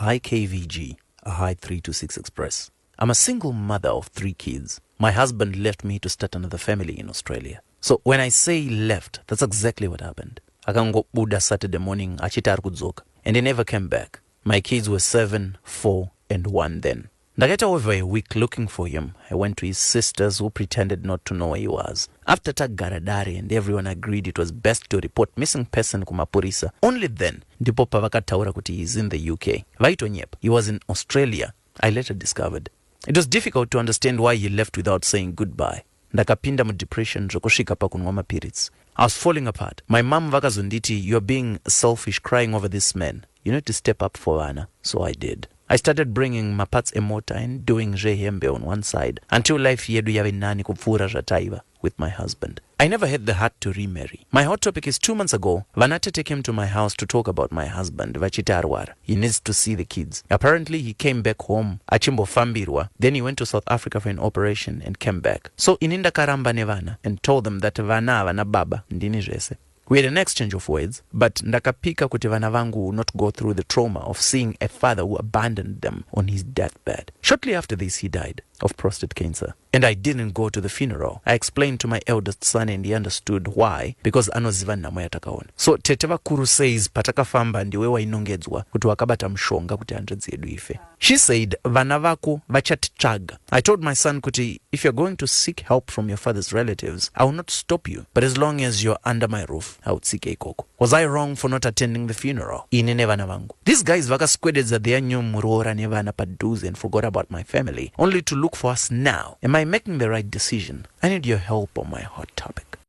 high KVG, a high 326 express. I'm a single mother of 3 kids. My husband left me to start another family in Australia. So when I say left, that's exactly what happened. Akango buda Saturday morning, achiti arikudzoka, and he never came back. My kids were 7, 4, and 1 then. Ndakaita over a week looking for him. I went to his sisters who pretended not to know where he was. After tagara and everyone agreed it was best to report missing person kumapurisa. Only then, ndipo pavakataura kuti he's in the UK. Vaito nyepa, he was in Australia, I later discovered. It was difficult to understand why he left without saying goodbye. Ndakapinda mu depression kusvika pakunwa I was falling apart. My mom vakazonditi, you're being selfish crying over this man. You need to step up for vana. So I did. I started bringing mapats emota and doing hembe on one side until life yedu yave with my husband. I never had the heart to remarry. My hot topic is 2 months ago, Vanate came to my house to talk about my husband, Vachitarwar. He needs to see the kids. Apparently, he came back home, achimbo fambirwa. Then he went to South Africa for an operation and came back. So ininda karamba nevana and told them that vana baba ndini jese. We had an exchange of words, but ndakapika kuti vana vangu will not go through the trauma of seeing a father who abandoned them on his deathbed. Shortly after this, he died of prostate cancer. And I didn't go to the funeral. I explained to my eldest son and he understood why, because anoziva namo yatakaona. So tete vakuru says patakafamba ndiwe wainongedzwa kuti wakabata mshonga kuti handredzi yedu ife. She said, vana vako vachatitsvaga. I told my son kuti, if you're going to seek help from your father's relatives, I will not stop you. But as long as you're under my roof, I would seek ikoko. Was I wrong for not attending the funeral? Inene vana vangu. These guys vakaskwededza their new murora nevana paduze and forgot about my family, only to look for us now. Am I making the right decision? I need your help on my hot topic.